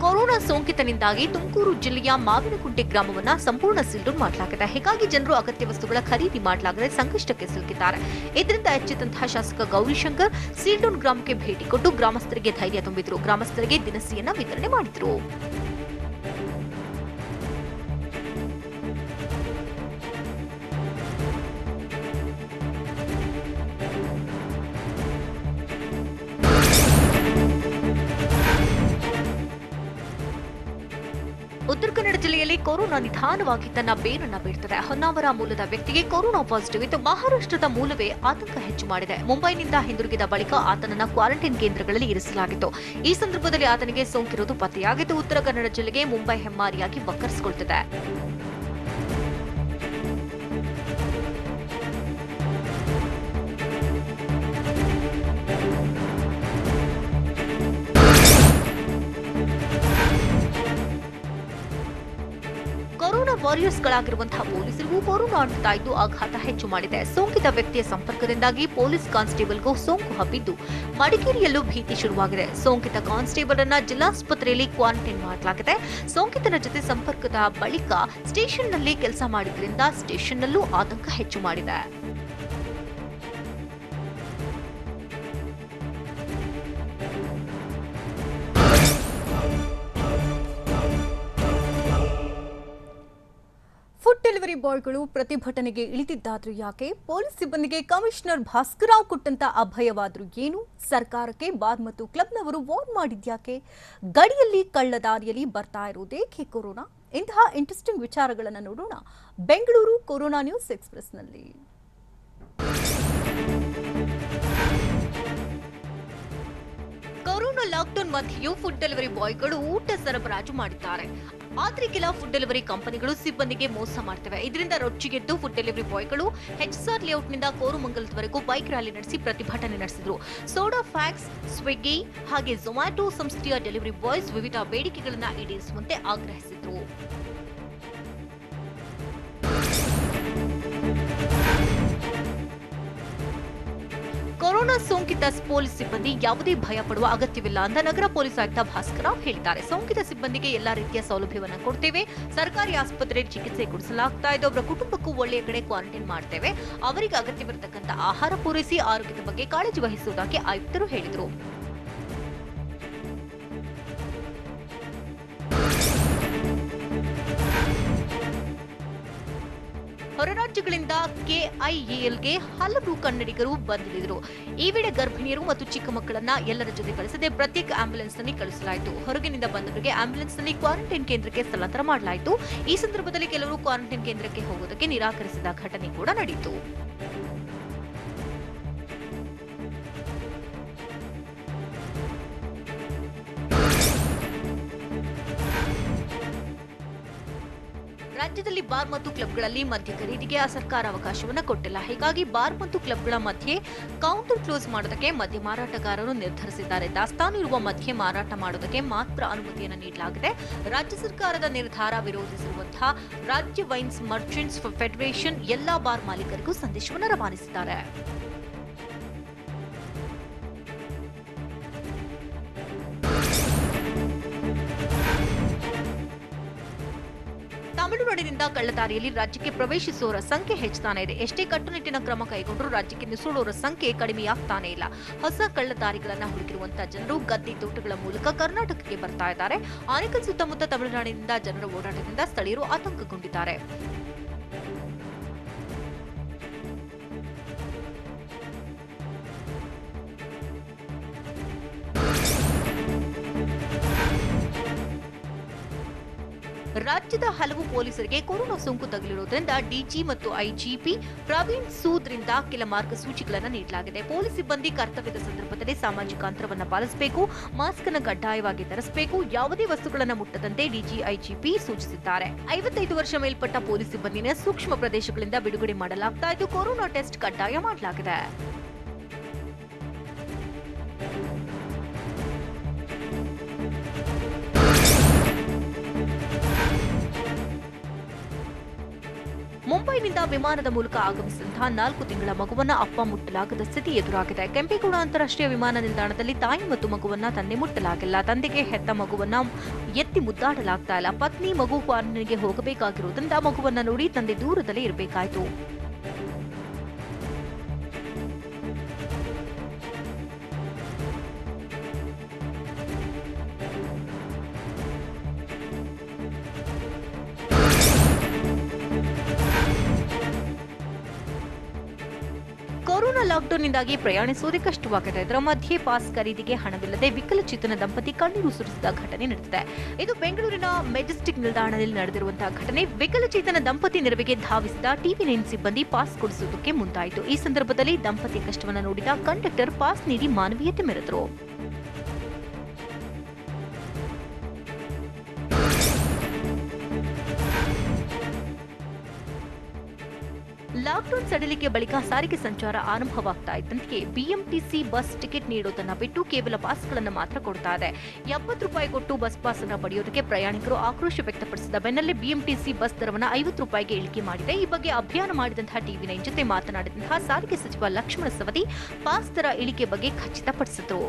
ಕೊರೋನಾ ಸೋಂಕಿತನಿಂದಾಗಿ ತುಮಕೂರು ಜಿಲ್ಲೆಯ ಮಾವಿನಗುಂಟೆ ಗ್ರಾಮವನ್ನ ಸಂಪೂರ್ಣ ಸೀಲ್ಡೌನ್ ಮಾಡಲಾಗಿದೆ. ಹೀಗಾಗಿ ಜನರು ಅಗತ್ಯ ವಸ್ತುಗಳ ಖರೀದಿ ಮಾಡಲಾಗದೆ ಸಂಕಷ್ಟಕ್ಕೆ ಸಿಲುಕಿದ್ದಾರೆ. ಇದರಿಂದ ಎಚ್ಚೆತ್ತಂತಹ ಶಾಸಕ ಗೌರಿಶಂಕರ್ ಸೀಲ್ಡೌನ್ ಗ್ರಾಮಕ್ಕೆ ಭೇಟಿ ಕೊಟ್ಟು ಗ್ರಾಮಸ್ಥರಿಗೆ ಧೈರ್ಯ ತುಂಬಿದ್ರು. ಗ್ರಾಮಸ್ಥರಿಗೆ ದಿನಸಿಯನ್ನ ವಿತರಣೆ ಮಾಡಿದ್ರು. ಉತ್ತರ ಕನ್ನಡ ಜಿಲ್ಲೆಯಲ್ಲಿ ಕೊರೋನಾ ನಿಧಾನವಾಗಿ ತನ್ನ ಬೇರನ್ನ ಬೀಳ್ತದೆ. ಹೊನ್ನಾವರ ಮೂಲದ ವ್ಯಕ್ತಿಗೆ ಕೊರೋನಾ ಪಾಸಿಟಿವ್ ಇದ್ದು ಮಹಾರಾಷ್ಟ್ರದ ಮೂಲವೇ ಆತಂಕ ಹೆಚ್ಚು ಮಾಡಿದೆ. ಮುಂಬೈನಿಂದ ಹಿಂದಿರುಗಿದ ಬಳಿಕ ಆತನನ್ನ ಕ್ವಾರಂಟೈನ್ ಕೇಂದ್ರಗಳಲ್ಲಿ ಇರಿಸಲಾಗಿತ್ತು. ಈ ಸಂದರ್ಭದಲ್ಲಿ ಆತನಿಗೆ ಸೋಂಕಿರುವುದು ಪತ್ತೆಯಾಗಿದ್ದು ಉತ್ತರ ಕನ್ನಡ ಜಿಲ್ಲೆಗೆ ಮುಂಬೈ ಹೆಮ್ಮಾರಿಯಾಗಿ ಬಕ್ಕರಿಸಿಕೊಳ್ತಿದೆ. ವಾರಿಯರ್ಸ್ಗಳಾಗಿರುವಂತಹ ಪೊಲೀಸರಿಗೂ ಕೊರೋನಾ ಅಂಟುತ್ತಾ ಇದ್ದು ಆಘಾತ ಹೆಚ್ಚು ಮಾಡಿದೆ. ಸೋಂಕಿತ ವ್ಯಕ್ತಿಯ ಸಂಪರ್ಕದಿಂದಾಗಿ ಪೊಲೀಸ್ ಕಾನ್ಸ್ಟೇಬಲ್ಗೂ ಸೋಂಕು ಹಬ್ಬಿದ್ದು ಮಡಿಕೇರಿಯಲ್ಲೂ ಭೀತಿ ಶುರುವಾಗಿದೆ. ಸೋಂಕಿತ ಕಾನ್ಸ್ಟೇಬಲ್ ಅನ್ನ ಜಿಲ್ಲಾಸ್ಪತ್ರೆಯಲ್ಲಿ ಕ್ವಾರಂಟೈನ್ ಮಾಡಲಾಗಿದೆ. ಸೋಂಕಿತನ ಜೊತೆ ಸಂಪರ್ಕದ ಬಳಿಕ ಸ್ಟೇಷನ್ನಲ್ಲಿ ಕೆಲಸ ಮಾಡಿದ್ರಿಂದ ಸ್ಟೇಷನ್ನಲ್ಲೂ ಆತಂಕ ಹೆಚ್ಚು ಮಾಡಿದೆ. ಫುಡ್ ಡೆಲಿವರಿ ಬಾಯ್ಗಳು ಪ್ರತಿಭಟನೆಗೆ ಇಳಿದಿದ್ದಾದ್ರೂ ಯಾಕೆ? ಪೊಲೀಸ್ ಸಿಬ್ಬಂದಿಗೆ ಕಮಿಷನರ್ ಭಾಸ್ಕರರಾವ್ ಕೊಟ್ಟಂತ ಅಭಯವಾದ್ರೂ ಏನು? ಸರ್ಕಾರಕ್ಕೆ ಬಾರ್ ಮತ್ತು ಕ್ಲಬ್ನವರು ವಾರ್ನ್ ಮಾಡಿದ್ಯಾಕೆ? ಗಡಿಯಲ್ಲಿ ಕಳ್ಳದಾರಿಯಲ್ಲಿ ಬರ್ತಾ ಇರುವುದೇಕೆ ಕೊರೋನಾ? ಇಂತಹ ಇಂಟ್ರೆಸ್ಟಿಂಗ್ ವಿಚಾರಗಳನ್ನು ನೋಡೋಣ ಬೆಂಗಳೂರು ಕೊರೋನಾ ನ್ಯೂಸ್ ಎಕ್ಸ್‌ಪ್ರೆಸ್‌ನಲ್ಲಿ. ಕೊರೋನಾ ಲಾಕ್ಡೌನ್ ಮಧ್ಯೆಯೂ ಫುಡ್ ಡೆಲಿವರಿ ಬಾಯ್ಗಳು ಊಟ ಸರಬರಾಜು ಮಾಡಿದ್ದಾರೆ. ಆದ್ರೆ ಕೆಲ ಫುಡ್ ಡೆಲಿವರಿ ಕಂಪನಿಗಳು ಸಿಬ್ಬಂದಿಗೆ ಮೋಸ ಮಾಡ್ತವೆ. ಇದರಿಂದ ರೊಚ್ಚಿಗೆದ್ದು ಫುಡ್ ಡೆಲಿವರಿ ಬಾಯ್ಗಳು HSR ಲೇಔಟ್ನಿಂದ ಕೋರಮಂಗಲದವರೆಗೂ ಬೈಕ್ ರ್ಯಾಲಿ ನಡೆಸಿ ಪ್ರತಿಭಟನೆ ನಡೆಸಿದ್ರು. ಸೋಡಾ ಫ್ಯಾಕ್ಸ್, ಸ್ವಿಗ್ಗಿ ಹಾಗೆ ಝೊಮ್ಯಾಟೊ ಸಂಸ್ಥೆಯ ಡೆಲಿವರಿ ಬಾಯ್ಸ್ ವಿವಿಧ ಬೇಡಿಕೆಗಳನ್ನು ಈಡೇರಿಸುವಂತೆ ಆಗ್ರಹಿಸಿದ್ರು. ಕೊರೋನಾ ಸೋಂಕಿತ ಪೊಲೀಸ್ ಸಿಬ್ಬಂದಿ ಯಾವುದೇ ಭಯ ಪಡುವ ಅಗತ್ಯವಿಲ್ಲ ಅಂತ ನಗರ ಪೊಲೀಸ್ ಆಯುಕ್ತ ಭಾಸ್ಕರರಾವ್ ಹೇಳಿದ್ದಾರೆ. ಸೋಂಕಿತ ಸಿಬ್ಬಂದಿಗೆ ಎಲ್ಲಾ ರೀತಿಯ ಸೌಲಭ್ಯವನ್ನು ಕೊಡ್ತೇವೆ. ಸರ್ಕಾರಿ ಆಸ್ಪತ್ರೆಯಲ್ಲಿ ಚಿಕಿತ್ಸೆ ಕೊಡಿಸಲಾಗ್ತಾ ಇದೆ. ಒಬ್ಬರ ಕುಟುಂಬಕ್ಕೂ ಒಳ್ಳೆಯ ಕಡೆ ಕ್ವಾರಂಟೈನ್ ಮಾಡ್ತೇವೆ. ಅವರಿಗೆ ಅಗತ್ಯವಿರತಕ್ಕಂತ ಆಹಾರ ಪೂರೈಸಿ ಆರೋಗ್ಯದ ಬಗ್ಗೆ ಕಾಳಜಿ ವಹಿಸುವುದಾಗಿ ಆಯುಕ್ತರು ಹೇಳಿದರು. ಹೊರ ರಾಜ್ಯಗಳಿಂದ KIALಗೆ ಹಲವು ಕನ್ನಡಿಗರು ಬಂದಿದ್ದರು. ಈ ವೇಳೆ ಗರ್ಭಿಣಿಯರು ಮತ್ತು ಚಿಕ್ಕ ಮಕ್ಕಳನ್ನ ಎಲ್ಲರ ಜೊತೆ ಕಳಿಸದೆ ಪ್ರತ್ಯೇಕ ಆಂಬ್ಯುಲೆನ್ಸ್ ನಲ್ಲಿ ಕಳಿಸಲಾಯಿತು. ಹೊರಗಿನಿಂದ ಬಂದವರಿಗೆ ಆಂಬ್ಯುಲೆನ್ಸ್ ನಲ್ಲಿ ಕ್ವಾರಂಟೈನ್ ಕೇಂದ್ರಕ್ಕೆ ಸ್ಥಳಾಂತರ ಮಾಡಲಾಯಿತು. ಈ ಸಂದರ್ಭದಲ್ಲಿ ಕೆಲವರು ಕ್ವಾರಂಟೈನ್ ಕೇಂದ್ರಕ್ಕೆ ಹೋಗುವುದಕ್ಕೆ ನಿರಾಕರಿಸಿದ ಘಟನೆ ಕೂಡ ನಡೆಯಿತು. ರಾಜ್ಯದಲ್ಲಿ ಬಾರ್ ಮತ್ತು ಕ್ಲಬ್ಗಳಲ್ಲಿ ಮದ್ಯ ಖರೀದಿಗೆ ಸರ್ಕಾರ ಅವಕಾಶವನ್ನು ಕೊಟ್ಟಿಲ್ಲ. ಹೀಗಾಗಿ ಬಾರ್ ಮತ್ತು ಕ್ಲಬ್ಗಳ ಮಧ್ಯೆ ಕೌಂಟರ್ ಕ್ಲೋಸ್ ಮಾಡೋದಕ್ಕೆ ಮದ್ಯ ಮಾರಾಟಗಾರರು ನಿರ್ಧರಿಸಿದ್ದಾರೆ. ದಾಸ್ತಾನು ಇರುವ ಮದ್ಯ ಮಾರಾಟ ಮಾಡೋದಕ್ಕೆ ಮಾತ್ರ ಅನುಮತಿಯನ್ನು ನೀಡಲಾಗಿದೆ. ರಾಜ್ಯ ಸರ್ಕಾರದ ನಿರ್ಧಾರ ವಿರೋಧಿಸಿರುವಂತಹ ರಾಜ್ಯ ವೈನ್ಸ್ ಮರ್ಚೆಂಟ್ಸ್ ಫೆಡರೇಷನ್ ಎಲ್ಲಾ ಬಾರ್ ಮಾಲೀಕರಿಗೂ ಸಂದೇಶವನ್ನು ರವಾನಿಸಿದ್ದಾರೆ. ತಮಿಳುನಾಡಿನಿಂದ ಕಳ್ಳದಾರಿಯಲ್ಲಿ ರಾಜ್ಯಕ್ಕೆ ಪ್ರವೇಶಿಸುವವರ ಸಂಖ್ಯೆ ಹೆಚ್ಚುತ್ತಾನೆ ಇದೆ. ಎಷ್ಟೇ ಕಟ್ಟುನಿಟ್ಟಿನ ಕ್ರಮ ಕೈಗೊಂಡರೂ ರಾಜ್ಯಕ್ಕೆ ನುಸುಳುವವರ ಸಂಖ್ಯೆ ಕಡಿಮೆಯಾಗ್ತಾನೆ ಇಲ್ಲ. ಹೊಸ ಕಳ್ಳದಾರಿಗಳನ್ನ ಹುಡುಕಿರುವಂತಹ ಜನರು ಗದ್ದೆ ತೋಟಗಳ ಮೂಲಕ ಕರ್ನಾಟಕಕ್ಕೆ ಬರ್ತಾ ಇದ್ದಾರೆ. ಆನೇಕಲ್ ಸುತ್ತಮುತ್ತ ತಮಿಳುನಾಡಿನಿಂದ ಜನರ ಓಡಾಟದಿಂದ ಸ್ಥಳೀಯರು ಆತಂಕಗೊಂಡಿದ್ದಾರೆ. ರಾಜ್ಯದ ಹಲವು ಪೊಲೀಸರಿಗೆ ಕೊರೋನಾ ಸೋಂಕು ತಗುಲಿರುವುದರಿಂದ ಡಿಜಿ ಮತ್ತು ಐಜಿಪಿ ಪ್ರವೀಣ್ ಸೂದ್ರಿಂದ ಕೆಲ ಮಾರ್ಗಸೂಚಿಗಳನ್ನು ನೀಡಲಾಗಿದೆ. ಪೊಲೀಸ್ ಸಿಬ್ಬಂದಿ ಕರ್ತವ್ಯದ ಸಂದರ್ಭದಲ್ಲಿ ಸಾಮಾಜಿಕ ಅಂತರವನ್ನು ಪಾಲಿಸಬೇಕು, ಮಾಸ್ಕ್ ಅನ್ನು ಕಡ್ಡಾಯವಾಗಿ ಧರಿಸಬೇಕು, ಯಾವುದೇ ವಸ್ತುಗಳನ್ನು ಮುಟ್ಟದಂತೆ ಡಿಜಿ ಐಜಿಪಿ ಸೂಚಿಸಿದ್ದಾರೆ. 55 ವರ್ಷ ಮೇಲ್ಪಟ್ಟ ಪೊಲೀಸ್ ಸಿಬ್ಬಂದಿನ ಸೂಕ್ಷ್ಮ ಪ್ರದೇಶಗಳಿಂದ ಬಿಡುಗಡೆ ಮಾಡಲಾಗ್ತಾ ಇದ್ದು ಕೊರೋನಾ ಟೆಸ್ಟ್ ಕಡ್ಡಾಯ ಮಾಡಲಾಗಿದೆ. ಮುಂಬೈನಿಂದ ವಿಮಾನದ ಮೂಲಕ ಆಗಮಿಸಿದಂತಹ 4 ತಿಂಗಳ ಮಗುವನ್ನ ಅಪ್ಪ ಮುಟ್ಟಲಾಗದ ಸ್ಥಿತಿ ಎದುರಾಗಿದೆ. ಕೆಂಪೇಗೌಡ ಅಂತಾರಾಷ್ಟ್ರೀಯ ವಿಮಾನ ನಿಲ್ದಾಣದಲ್ಲಿ ತಾಯಿ ಮತ್ತು ಮಗುವನ್ನ ತಂದೆ ಮುಟ್ಟಲಾಗಿಲ್ಲ. ತಂದೆಗೆ ಹೆತ್ತ ಮಗುವನ್ನ ಎತ್ತಿ ಮುದ್ದಾಡಲಾಗ್ತಾ ಇಲ್ಲ. ಪತ್ನಿ ಮಗು ಕ್ವಾರಂಟೈನ್ಗೆ ಹೋಗಬೇಕಾಗಿರುವುದರಿಂದ ಮಗುವನ್ನ ನೋಡಿ ತಂದೆ ದೂರದಲ್ಲೇ ಇರಬೇಕಾಯಿತು. ಕೊರೋನಾ ಲಾಕ್ಡೌನ್ನಿಂದಾಗಿ ಪ್ರಯಾಣಿಸುವುದೇ ಕಷ್ಟವಾಗಿದೆ. ಇದರ ಮಧ್ಯೆ ಪಾಸ್ ಖರೀದಿಗೆ ಹಣವಿಲ್ಲದೆ ವಿಕಲಚೇತನ ದಂಪತಿ ಕಣ್ಣೀರು ಸುರಿಸಿದ ಘಟನೆ ನಡೆದಿದೆ. ಇದು ಬೆಂಗಳೂರಿನ ಮೆಜೆಸ್ಟಿಕ್ ನಿಲ್ದಾಣದಲ್ಲಿ ನಡೆದಿರುವಂತಹ ಘಟನೆ. ವಿಕಲಚೇತನ ದಂಪತಿ ನೆರವಿಗೆ ಧಾವಿಸಿದ TV9 ಸಿಬ್ಬಂದಿ ಪಾಸ್ ಕೊಡಿಸುವುದಕ್ಕೆ ಮುಂದಾಯಿತು. ಈ ಸಂದರ್ಭದಲ್ಲಿ ದಂಪತಿಯ ಕಷ್ಟವನ್ನು ನೋಡಿದ ಕಂಡಕ್ಟರ್ ಪಾಸ್ ನೀಡಿ ಮಾನವೀಯತೆ ಮೆರೆದರು. ಲಾಕ್ಡೌನ್ ಸಡಿಲಿಕೆ ಬಳಿಕ ಸಾರಿಗೆ ಸಂಚಾರ ಆರಂಭವಾಗ್ತಾ ಇದ್ದಂತೆಯೇ ಬಿಎಂಟಿಸಿ ಬಸ್ ಟಿಕೆಟ್ ನೀಡೋದನ್ನ ಬಿಟ್ಟು ಕೇವಲ ಪಾಸ್ಗಳನ್ನು ಮಾತ್ರ ಕೊಡ್ತಾ ಇದೆ. 70 ರೂಪಾಯಿ ಕೊಟ್ಟು ಬಸ್ ಪಾಸ್ ಅನ್ನು ಪಡೆಯೋದಕ್ಕೆ ಪ್ರಯಾಣಿಕರು ಆಕ್ರೋಶ ವ್ಯಕ್ತಪಡಿಸಿದ ಬೆನ್ನಲ್ಲೇ ಬಿಎಂಟಿಸಿ ಬಸ್ ದರವನ್ನು 50 ರೂಪಾಯಿಗೆ ಇಳಿಕೆ ಮಾಡಿದೆ. ಈ ಬಗ್ಗೆ ಅಭಿಯಾನ ಮಾಡಿದಂತಹ ಟಿವಿ9 ಜೊತೆ ಮಾತನಾಡಿದಂತಹ ಸಾರಿಗೆ ಸಚಿವ ಲಕ್ಷ್ಮಣ ಸವದಿ ಪಾಸ್ ದರ ಇಳಿಕೆ ಬಗ್ಗೆ ಖಚಿತಪಡಿಸಿದರು.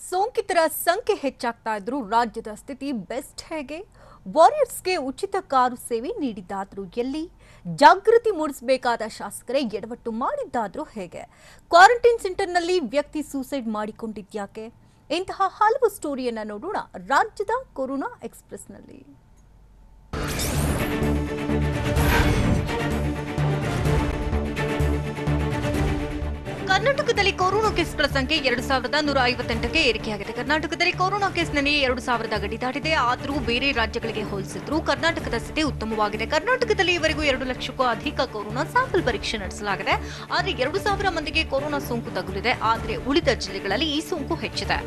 ಸೋಂಕಿತರ ಸಂಖ್ಯೆ ಹೆಚ್ಚಾಗ್ತಾ ಇದ್ರೂ ರಾಜ್ಯದ ಸ್ಥಿತಿ ಬೆಸ್ಟ್ ಹೇಗೆ? ವಾರಿಯರ್ಸ್ಗೆ ಉಚಿತ ಕಾರು ಸೇವೆ ನೀಡಿದ್ದಾದ್ರೂ ಎಲ್ಲಿ? ಜಾಗೃತಿ ಮೂಡಿಸಬೇಕಾದ ಶಾಸಕರೇ ಎಡವಟ್ಟು ಮಾಡಿದ್ದಾದ್ರೂ ಹೇಗೆ? ಕ್ವಾರಂಟೈನ್ ಸೆಂಟರ್ನಲ್ಲಿ ವ್ಯಕ್ತಿ ಸೂಸೈಡ್ ಮಾಡಿಕೊಂಡಿದ್ಯಾಕೆ? ಇಂತಹ ಹಲವು ಸ್ಟೋರಿಯನ್ನ ನೋಡೋಣ ರಾಜ್ಯದ ಕೊರೋನಾ ಎಕ್ಸ್‌ಪ್ರೆಸ್‌ನಲ್ಲಿ. ಕರ್ನಾಟಕದಲ್ಲಿ ಕೊರೋನಾ ಕೇಸ್ಗಳ ಸಂಖ್ಯೆ 2158ಕ್ಕೆ ಏರಿಕೆಯಾಗಿದೆ. ಕರ್ನಾಟಕದಲ್ಲಿ ಕೊರೋನಾ ಕೇಸ್ ನೆನೆಯೇ 2000 ಗಡಿ ದಾಟಿದೆ. ಆದರೂ ಬೇರೆ ರಾಜ್ಯಗಳಿಗೆ ಹೋಲಿಸಿದ್ರೂ ಕರ್ನಾಟಕದ ಸ್ಥಿತಿ ಉತ್ತಮವಾಗಿದೆ. ಕರ್ನಾಟಕದಲ್ಲಿ ಈವರೆಗೂ 2 ಲಕ್ಷಕ್ಕೂ ಅಧಿಕ ಕೊರೋನಾ ಸ್ಯಾಂಪಲ್ ಪರೀಕ್ಷೆ ನಡೆಸಲಾಗಿದೆ. ಆದರೆ 2000 ಮಂದಿಗೆ ಕೊರೋನಾ ಸೋಂಕು ತಗುಲಿದೆ. ಆದರೆ ಉಳಿದ ಜಿಲ್ಲೆಗಳಲ್ಲಿ ಈ ಸೋಂಕು ಹೆಚ್ಚಿದೆ.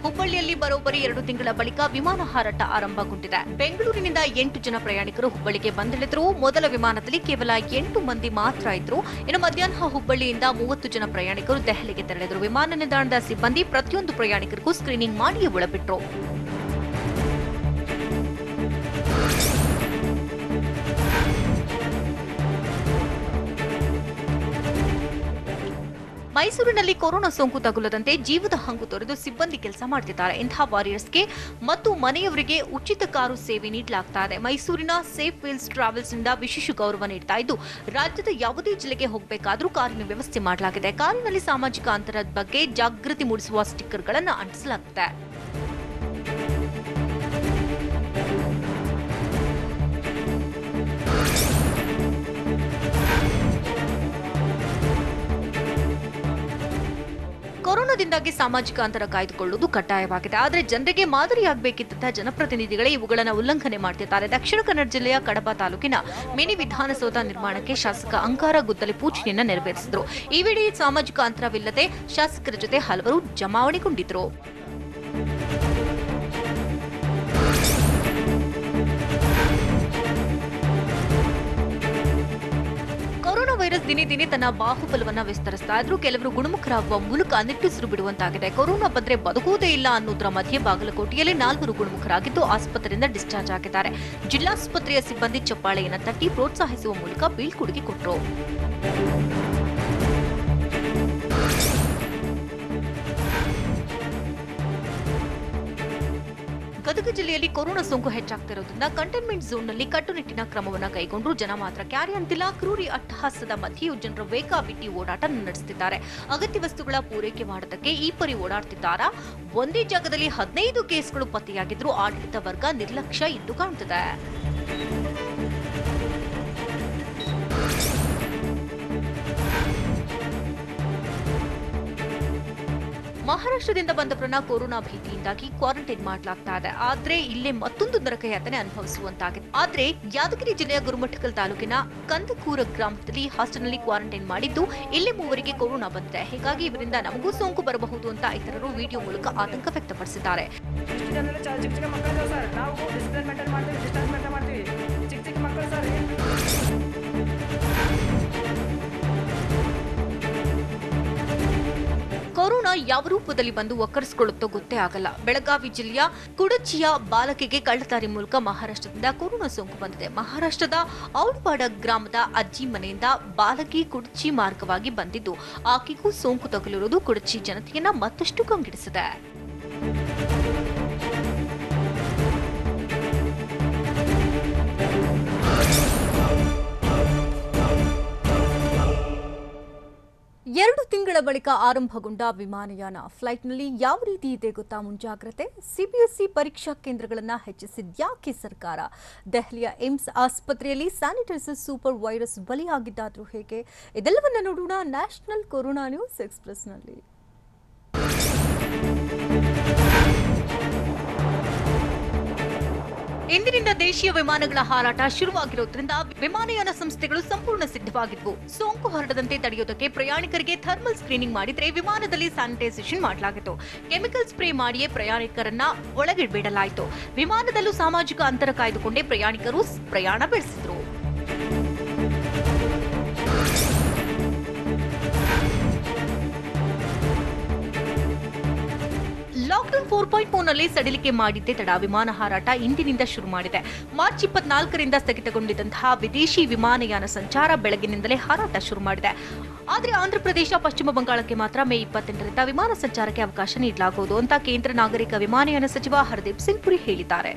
ಹುಬ್ಬಳ್ಳಿಯಲ್ಲಿ ಬರೋಬ್ಬರಿ 2 ತಿಂಗಳ ಬಳಿಕ ವಿಮಾನ ಹಾರಾಟ ಆರಂಭಗೊಂಡಿದೆ. ಬೆಂಗಳೂರಿನಿಂದ 8 ಜನ ಪ್ರಯಾಣಿಕರು ಹುಬ್ಬಳ್ಳಿಗೆ ಬಂದಿಳಿದ್ರು. ಮೊದಲ ವಿಮಾನದಲ್ಲಿ ಕೇವಲ 8 ಮಂದಿ ಮಾತ್ರ ಇದ್ರು. ಇನ್ನು ಮಧ್ಯಾಹ್ನ ಹುಬ್ಬಳ್ಳಿಯಿಂದ 30 ಜನ ಪ್ರಯಾಣಿಕರು ದೆಹಲಿಗೆ ತೆರಳಿದ್ರು. ವಿಮಾನ ನಿಲ್ದಾಣದ ಸಿಬ್ಬಂದಿ ಪ್ರತಿಯೊಂದು ಪ್ರಯಾಣಿಕರಿಗೂ ಸ್ಕ್ರೀನಿಂಗ್ ಮಾಡಿಯೇ ಒಳಬಿಟ್ರು. ಮೈಸೂರಿನಲ್ಲಿ ಕೊರೋನಾ ಸೋಂಕು ತಗುಲದಂತೆ ಜೀವದ ಹಂಗು ತೊರೆದು ಸಿಬ್ಬಂದಿ ಕೆಲಸ ಮಾಡ್ತಿದ್ದಾರೆ. ಇಂತಹ ವಾರಿಯರ್ಸ್ಗೆ ಮತ್ತು ಮನೆಯವರಿಗೆ ಉಚಿತ ಕಾರು ಸೇವೆ ನೀಡಲಾಗ್ತಾ ಇದೆ. ಮೈಸೂರಿನ ಸೇಫ್ ವೀಲ್ಸ್ ಟ್ರಾವೆಲ್ಸ್ ನಿಂದ ವಿಶೇಷ ಗೌರವ ನೀಡ್ತಾ ಇದ್ದು ರಾಜ್ಯದ ಯಾವುದೇ ಜಿಲ್ಲೆಗೆ ಹೋಗಬೇಕಾದ್ರೂ ಕಾರಿನ ವ್ಯವಸ್ಥೆ ಮಾಡಲಾಗಿದೆ. ಕಾರಿನಲ್ಲಿ ಸಾಮಾಜಿಕ ಅಂತರದ ಬಗ್ಗೆ ಜಾಗೃತಿ ಮೂಡಿಸುವ ಸ್ಟಿಕ್ಕರ್ಗಳನ್ನು ಅಂಟಿಸಲಾಗಿದೆ. ಕೊರೋನಾದಿಂದಾಗಿ ಸಾಮಾಜಿಕ ಅಂತರ ಕಾಯ್ದುಕೊಳ್ಳುವುದು ಕಡ್ಡಾಯವಾಗಿದೆ. ಆದರೆ ಜನರಿಗೆ ಮಾದರಿಯಾಗಬೇಕಿದ್ದಂತಹ ಜನಪ್ರತಿನಿಧಿಗಳೇ ಇವುಗಳನ್ನು ಉಲ್ಲಂಘನೆ ಮಾಡುತ್ತಿದ್ದಾರೆ. ದಕ್ಷಿಣ ಕನ್ನಡ ಜಿಲ್ಲೆಯ ಕಡಬ ತಾಲೂಕಿನ ಮಿನಿ ವಿಧಾನಸೌಧ ನಿರ್ಮಾಣಕ್ಕೆ ಶಾಸಕ ಅಂಕಾರ ಗುದ್ದಲಿ ಪೂಜೆಯನ್ನು ನೆರವೇರಿಸಿದರು. ಈ ವೇಳೆ ಸಾಮಾಜಿಕ ಅಂತರವಿಲ್ಲದೆ ಶಾಸಕರ ಜೊತೆ ಹಲವರು ಜಮಾವಣೆಗೊಂಡಿದ್ದರು. ಕೊರೋನಾ ವೈರಸ್ ದಿನೇ ದಿನೇ ತನ್ನ ಬಾಹುಬಲವನ್ನ ವಿಸ್ತರಿಸ್ತಾ ಇದ್ರು. ಕೆಲವರು ಗುಣಮುಖರಾಗುವ ಮೂಲಕ ನಿಟ್ಟುಸಿರು ಬಿಡುವಂತಾಗಿದೆ. ಕೊರೋನಾ ಬಂದ್ರೆ ಬದುಕುವುದೇ ಇಲ್ಲ ಅನ್ನೋದ್ರ ಮಧ್ಯೆ ಬಾಗಲಕೋಟೆಯಲ್ಲಿ 4 ಗುಣಮುಖರಾಗಿದ್ದು ಆಸ್ಪತ್ರೆಯಿಂದ ಡಿಸ್ಚಾರ್ಜ್ ಆಗಿದ್ದಾರೆ. ಜಿಲ್ಲಾಸ್ಪತ್ರೆಯ ಸಿಬ್ಬಂದಿ ಚಪ್ಪಾಳೆಯನ್ನು ತಟ್ಟಿ ಪ್ರೋತ್ಸಾಹಿಸುವ ಮೂಲಕ ಬೀಳ್ಕೊಡುಗೆ ಕೊಟ್ಟರು. ಗದಗ ಜಿಲ್ಲೆಯಲ್ಲಿ ಕೊರೋನಾ ಸೋಂಕು ಹೆಚ್ಚಾಗ್ತಿರೋದ್ರಿಂದ ಕಂಟೈನ್ಮೆಂಟ್ ಝೋನ್ನಲ್ಲಿ ಕಟ್ಟುನಿಟ್ಟಿನ ಕ್ರಮವನ್ನು ಕೈಗೊಂಡು ಜನ ಮಾತ್ರ ಕ್ಯಾರಿ ಅಂತಿಲ್ಲ. ಕ್ರೂರಿ ಅಟ್ಟಹಾಸದ ಮಧ್ಯೆಯೂ ಜನರು ಬೇಕಾಬಿಟ್ಟಿ ಓಡಾಟ ನಡೆಸುತ್ತಿದ್ದಾರೆ. ಅಗತ್ಯ ವಸ್ತುಗಳ ಪೂರೈಕೆ ಮಾಡೋದಕ್ಕೆ ಈ ಪರಿ ಓಡಾಡ್ತಿದ್ದಾರಾ? ಒಂದೇ ಜಾಗದಲ್ಲಿ 15 ಕೇಸ್ಗಳು ಪತ್ತೆಯಾಗಿದ್ರೂ ಆಡಳಿತ ವರ್ಗ ನಿರ್ಲಕ್ಷ್ಯ ಇದ್ದು ಕಾಣುತ್ತದೆ. ಮಹಾರಾಷ್ಟ್ರದಿಂದ ಬಂದವರನ್ನ ಕೊರೋನಾ ಭೀತಿಯಿಂದಾಗಿ ಕ್ವಾರಂಟೈನ್ ಮಾಡಲಾಗ್ತಾ ಇದೆ. ಆದ್ರೆ ಇಲ್ಲೇ ಮತ್ತೊಂದು ನರಕಯಾತನೆ ಅನುಭವಿಸುವಂತಾಗಿದೆ. ಆದ್ರೆ ಯಾದಗಿರಿ ಜಿಲ್ಲೆಯ ಗುರುಮಠಕಲ್ ತಾಲೂಕಿನ ಕಂದಕೂರ ಗ್ರಾಮದಲ್ಲಿ ಹಾಸ್ಟೆಲ್ನಲ್ಲಿ ಕ್ವಾರಂಟೈನ್ ಮಾಡಿದ್ದು ಇಲ್ಲಿ 3 ಕೊರೋನಾ ಬಂದಿದೆ. ಹೀಗಾಗಿ ಇವರಿಂದ ನಮಗೂ ಸೋಂಕು ಬರಬಹುದು ಅಂತ ಇತರರು ವಿಡಿಯೋ ಮೂಲಕ ಆತಂಕ ವ್ಯಕ್ತಪಡಿಸಿದ್ದಾರೆ. ಕೊರೋನಾ ಯಾವ ರೂಪದಲ್ಲಿ ಬಂದು ಒಕ್ಕರಿಸಿಕೊಳ್ಳುತ್ತೋ ಗೊತ್ತೇ ಆಗಲ್ಲ. ಬೆಳಗಾವಿ ಜಿಲ್ಲೆಯ ಕುಡಚಿಯ ಬಾಲಕಿಗೆ ಕಳ್ಳದಾರಿ ಮೂಲಕ ಮಹಾರಾಷ್ಟ್ರದಿಂದ ಕೊರೋನಾ ಸೋಂಕು ಬಂದಿದೆ. ಮಹಾರಾಷ್ಟ್ರದ ಔಡ್ವಾಡ ಗ್ರಾಮದ ಅಜ್ಜಿ ಮನೆಯಿಂದ ಬಾಲಕಿ ಕುಡಚಿ ಮಾರ್ಗವಾಗಿ ಬಂದಿದ್ದು ಆಕೆಗೂ ಸೋಂಕು ತಗುಲಿರುವುದು ಕುಡಚಿ ಜನತೆಯನ್ನ ಮತ್ತಷ್ಟು ಕಂಗೆಡಿಸಿದೆ. ಎರಡು ತಿಂಗಳ ಬಳಿಕ ಆರಂಭಗೊಂಡ ವಿಮಾನಯಾನ ಫ್ಲೈಟ್ನಲ್ಲಿ ಯಾವ ರೀತಿ ಇದೆ ಗೊತ್ತಾ ಮುಂಜಾಗ್ರತೆ? ಸಿಬಿಎಸ್ಇ ಪರೀಕ್ಷಾ ಕೇಂದ್ರಗಳನ್ನು ಹೆಚ್ಚಿಸಿದ್ಯಾಕೆ ಸರ್ಕಾರ? ದೆಹಲಿಯ ಏಮ್ಸ್ ಆಸ್ಪತ್ರೆಯಲ್ಲಿ ಸ್ಯಾನಿಟೈಸರ್ ಸೂಪರ್ ವೈರಸ್ ಬಲಿಯಾಗಿದ್ದಾದ್ರೂ ಹೇಗೆ? ಇದೆಲ್ಲವನ್ನ ನೋಡೋಣ ನ್ಯಾಷನಲ್ ಕೊರೋನಾ ನ್ಯೂಸ್ ಎಕ್ಸ್‌ಪ್ರೆಸ್‌ನಲ್ಲಿ. ಇಂದಿನಿಂದ ದೇಶೀಯ ವಿಮಾನಗಳ ಹಾರಾಟ ಶುರುವಾಗಿರುವುದರಿಂದ ವಿಮಾನಯಾನ ಸಂಸ್ಥೆಗಳು ಸಂಪೂರ್ಣ ಸಿದ್ಧವಾಗಿದ್ವು. ಸೋಂಕು ಹರಡದಂತೆ ತಡೆಯುವುದಕ್ಕೆ ಪ್ರಯಾಣಿಕರಿಗೆ ಥರ್ಮಲ್ ಸ್ಕ್ರೀನಿಂಗ್ ಮಾಡಿದ್ರೆ ವಿಮಾನದಲ್ಲಿ ಸ್ಯಾನಿಟೈಸೇಷನ್ ಮಾಡಲಾಗಿತ್ತು. ಕೆಮಿಕಲ್ ಸ್ಪ್ರೇ ಮಾಡಿಯೇ ಪ್ರಯಾಣಿಕರನ್ನ ಒಳಗೆ ಬಿಡಲಾಯಿತು. ವಿಮಾನದಲ್ಲೂ ಸಾಮಾಜಿಕ ಅಂತರ ಕಾಯ್ದುಕೊಂಡೇ ಪ್ರಯಾಣಿಕರು ಪ್ರಯಾಣ ಬೆಳೆಸಿದ್ರು. ಲಾಕ್ಡೌನ್ 4.0 ನಲ್ಲಿ ಸಡಿಲಿಕೆ ಮಾಡಿದ್ದೇ ತಡ ವಿಮಾನ ಹಾರಾಟ ಇಂದಿನಿಂದ ಶುರು ಮಾಡಿದೆ. ಮಾರ್ಚ್ 24ರಿಂದ ಸ್ಥಗಿತಗೊಂಡಿದ್ದಂತಹ ವಿದೇಶಿ ವಿಮಾನಯಾನ ಸಂಚಾರ ಬೆಳಗಿನಿಂದಲೇ ಹಾರಾಟ ಶುರು ಮಾಡಿದೆ. ಆದರೆ ಆಂಧ್ರಪ್ರದೇಶ, ಪಶ್ಚಿಮ ಬಂಗಾಳಕ್ಕೆ ಮಾತ್ರ ಮೇ 28ರಿಂದ ವಿಮಾನ ಸಂಚಾರಕ್ಕೆ ಅವಕಾಶ ನೀಡಲಾಗುವುದು ಅಂತ ಕೇಂದ್ರ ನಾಗರಿಕ ವಿಮಾನಯಾನ ಸಚಿವ ಹರ್ದೀಪ್ ಸಿಂಗ್ ಪುರಿ ಹೇಳಿದ್ದಾರೆ.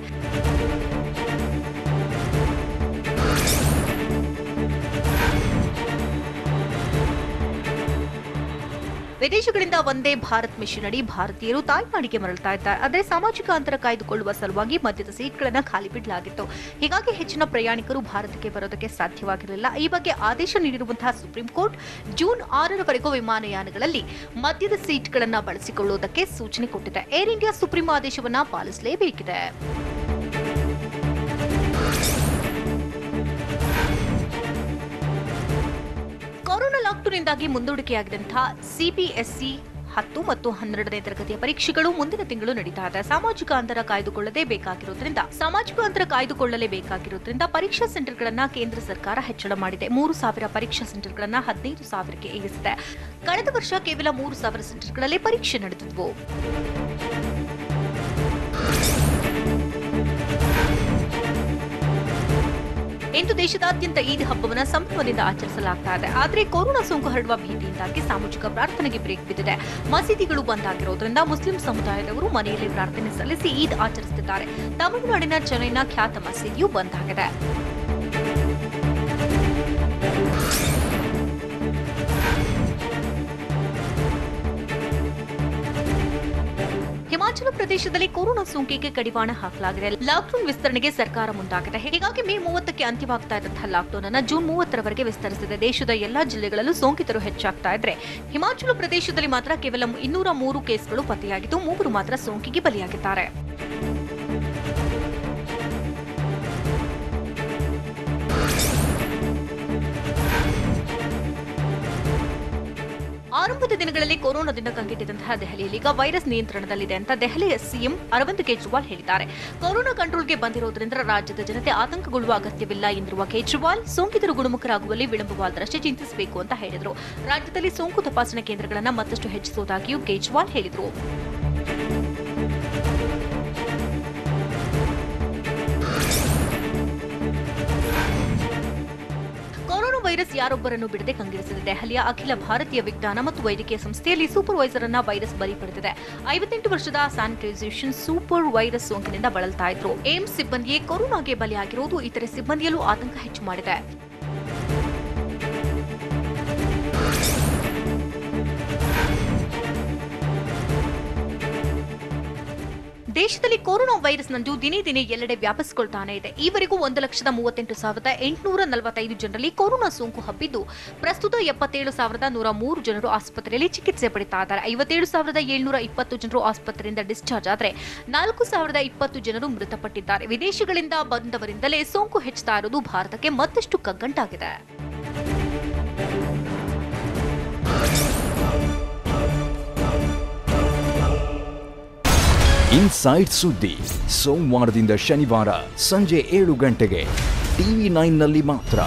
ವಿದೇಶಗಳಿಂದ ವಂದೇ ಭಾರತ್ ಮಿಷನ್ ಅಡಿ ಭಾರತೀಯರು ತಾಯ್ನಾಡಿಗೆ ಮರಳುತ್ತಾ ಇದ್ದಾರೆ. ಆದರೆ ಸಾಮಾಜಿಕ ಅಂತರ ಕಾಯ್ದುಕೊಳ್ಳುವ ಸಲುವಾಗಿ ಮಧ್ಯದ ಸೀಟ್ಗಳನ್ನು ಖಾಲಿ ಬಿಡಲಾಗಿತ್ತು. ಹೀಗಾಗಿ ಹೆಚ್ಚಿನ ಪ್ರಯಾಣಿಕರು ಭಾರತಕ್ಕೆ ಬರೋದಕ್ಕೆ ಸಾಧ್ಯವಾಗಿರಲಿಲ್ಲ. ಈ ಬಗ್ಗೆ ಆದೇಶ ನೀಡಿರುವಂತಹ ಸುಪ್ರೀಂ ಕೋರ್ಟ್ ಜೂನ್ 6ರವರೆಗೂ ವಿಮಾನಯಾನಗಳಲ್ಲಿ ಮಧ್ಯದ ಸೀಟ್ಗಳನ್ನು ಬಳಸಿಕೊಳ್ಳುವುದಕ್ಕೆ ಸೂಚನೆ ಕೊಟ್ಟಿದೆ. ಏರ್ ಇಂಡಿಯಾ ಸುಪ್ರೀಂ ಆದೇಶವನ್ನು ಪಾಲಿಸಲೇಬೇಕಿದೆ. ಕೊರೋನಾ ಲಾಕ್ಡೌನ್ನಿಂದಾಗಿ ಮುಂದೂಡಿಕೆಯಾಗಿದ್ದಂತಹ ಸಿಬಿಎಸ್ಇ 10 ಮತ್ತು 12ನೇ ತರಗತಿಯ ಪರೀಕ್ಷೆಗಳು ಮುಂದಿನ ತಿಂಗಳು ನಡೀತಾ ಇದೆ. ಸಾಮಾಜಿಕ ಅಂತರ ಕಾಯ್ದುಕೊಳ್ಳಲೇಬೇಕಾಗಿರುವುದರಿಂದ ಪರೀಕ್ಷಾ ಸೆಂಟರ್ಗಳನ್ನು ಕೇಂದ್ರ ಸರ್ಕಾರ ಹೆಚ್ಚಳ ಮಾಡಿದೆ. 3,000 ಪರೀಕ್ಷಾ ಸೆಂಟರ್ಗಳನ್ನು 15,000ಕ್ಕೆ ಏರಿಸಿದೆ. ಕಳೆದ ವರ್ಷ ಕೇವಲ 3,000 ಸೆಂಟರ್ಗಳಲ್ಲಿ ಪರೀಕ್ಷೆ ನಡೆದಿದ್ವು. ಇಂದು ದೇಶದಾದ್ಯಂತ ಈದ್ ಹಬ್ಬವನ್ನು ಸಂಭ್ರಮದಿಂದ ಆಚರಿಸಲಾಗ್ತಾ ಇದೆ. ಆದರೆ ಕೊರೋನಾ ಸೋಂಕು ಹರಡುವ ಭೀತಿಯಿಂದಾಗಿ ಸಾಮೂಹಿಕ ಪ್ರಾರ್ಥನೆಗೆ ಬ್ರೇಕ್ ಬಿದ್ದಿದೆ. ಮಸೀದಿಗಳು ಬಂದ್ ಆಗಿರೋದ್ರಿಂದ ಮುಸ್ಲಿಂ ಸಮುದಾಯದವರು ಮನೆಯಲ್ಲಿ ಪ್ರಾರ್ಥನೆ ಸಲ್ಲಿಸಿ ಈದ್ ಆಚರಿಸುತ್ತಿದ್ದಾರೆ. ತಮಿಳುನಾಡಿನ ಚೆನ್ನೈನ ಖ್ಯಾತ ಮಸೀದಿಯು ಬಂದ್ ಆಗಿದೆ. ಹಿಮಾಚಲ ಪ್ರದೇಶದಲ್ಲಿ ಕೊರೋನಾ ಸೋಂಕಿಗೆ ಕಡಿವಾಣ ಹಾಕಲಾಗಿದೆ. ಲಾಕ್ಡೌನ್ ವಿಸ್ತರಣೆಗೆ ಸರ್ಕಾರ ಮುಂದಾಗಿದೆ. ಹೀಗಾಗಿ ಮೇ 30ಕ್ಕೆ ಅಂತ್ಯವಾಗ್ತಾ ಇದ್ದಂತಹ ಲಾಕ್ಡೌನ್ ಅನ್ನು ಜೂನ್ 30ರವರೆಗೆ ವಿಸ್ತರಿಸಿದೆ. ದೇಶದ ಎಲ್ಲಾ ಜಿಲ್ಲೆಗಳಲ್ಲೂ ಸೋಂಕಿತರು ಹೆಚ್ಚಾಗ್ತಾ ಇದ್ರೆ ಹಿಮಾಚಲ ಪ್ರದೇಶದಲ್ಲಿ ಮಾತ್ರ ಕೇವಲ 203 ಕೇಸ್ಗಳು ಪತ್ತೆಯಾಗಿದ್ದು 3 ಮಾತ್ರ ಸೋಂಕಿಗೆ ಬಲಿಯಾಗಿದ್ದಾರೆ. ಆರಂಭದ ದಿನಗಳಲ್ಲಿ ಕೊರೋನಾದಿಂದ ಕಂಗೆಟ್ಟಿದ್ದಂತಹ ದೆಹಲಿಯಲ್ಲಿ ಈಗ ವೈರಸ್ ನಿಯಂತ್ರಣದಲ್ಲಿದೆ ಅಂತ ದೆಹಲಿಯ ಸಿಎಂ ಅರವಿಂದ್ ಕೇಜ್ರಿವಾಲ್ ಹೇಳಿದ್ದಾರೆ. ಕೊರೋನಾ ಕಂಟ್ರೋಲ್ಗೆ ಬಂದಿರೋದ್ರಿಂದ ರಾಜ್ಯದ ಜನತೆ ಆತಂಕಗೊಳ್ಳುವ ಅಗತ್ಯವಿಲ್ಲ ಎಂದಿರುವ ಕೇಜ್ರಿವಾಲ್ ಸೋಂಕಿತರು ಗುಣಮುಖರಾಗುವಲ್ಲಿ ವಿಳಂಬವಾದರಷ್ಟೇ ಚಿಂತಿಸಬೇಕು ಅಂತ ಹೇಳಿದರು. ರಾಜ್ಯದಲ್ಲಿ ಸೋಂಕು ತಪಾಸಣಾ ಕೇಂದ್ರಗಳನ್ನು ಮತ್ತಷ್ಟು ಹೆಚ್ಚಿಸುವುದಾಗಿಯೂ ಕೇಜ್ರಿವಾಲ್ ಹೇಳಿದರು. ವೈರಸ್ ಯಾರೊಬ್ಬರನ್ನು ಬಿಡದೆ ಕಂಗೆಡಿಸಿದೆ. ದೆಹಲಿಯ ಅಖಿಲ ಭಾರತೀಯ ವಿಜ್ಞಾನ ಮತ್ತು ವೈದ್ಯಕೀಯ ಸಂಸ್ಥೆಯಲ್ಲಿ ಸೂಪರ್ವೈಸರ್ ಅನ್ನ ವೈರಸ್ ಬಲಿ ಪಡೆದಿದೆ. 58 ವರ್ಷದ ಸ್ಯಾನಿಟೈಸೇಷನ್ ಸೂಪರ್ ವೈರಸ್ ಸೋಂಕಿನಿಂದ ಬಳಲ್ತಾ ಇದ್ರು. ಏಮ್ಸ್ ಸಿಬ್ಬಂದಿಯೇ ಕೊರೋನಾಗೆ ಬಲಿಯಾಗಿರುವುದು ಇತರೆ ಸಿಬ್ಬಂದಿಯಲ್ಲೂ ಆತಂಕ ಹೆಚ್ಚು ಮಾಡಿದೆ. ದೇಶದಲ್ಲಿ ಕೊರೋನಾ ವೈರಸ್ ನಂಜು ದಿನೇ ದಿನೇ ಎಲ್ಲೆಡೆ ವ್ಯಾಪಿಸಿಕೊಳ್ತಾನೆ ಇದೆ. ಈವರೆಗೂ 1,38,845 ಜನರಲ್ಲಿ ಕೊರೋನಾ ಸೋಂಕು ಹಬ್ಬಿದ್ದು ಪ್ರಸ್ತುತ 77,103 ಜನರು ಆಸ್ಪತ್ರೆಯಲ್ಲಿ ಚಿಕಿತ್ಸೆ ಪಡೆಯುತ್ತಾ ಇದ್ದಾರೆ. 57,720 ಜನರು ಆಸ್ಪತ್ರೆಯಿಂದ ಡಿಸ್ಚಾರ್ಜ್ ಆದರೆ 4,020 ಜನರು ಮೃತಪಟ್ಟಿದ್ದಾರೆ. ವಿದೇಶಗಳಿಂದ ಬಂದವರಿಂದಲೇ ಸೋಂಕು ಹೆಚ್ಚುತ್ತಾ ಇರುವುದು ಭಾರತಕ್ಕೆ ಮತ್ತಷ್ಟು ಕಗ್ಗಂಟಾಗಿದೆ. ಇನ್ಸೈಡ್ ಸುದ್ದಿ ಸೋಮವಾರದಿಂದ ಶನಿವಾರ ಸಂಜೆ 7 ಗಂಟೆಗೆ TV9 ನಲ್ಲಿ ಮಾತ್ರ.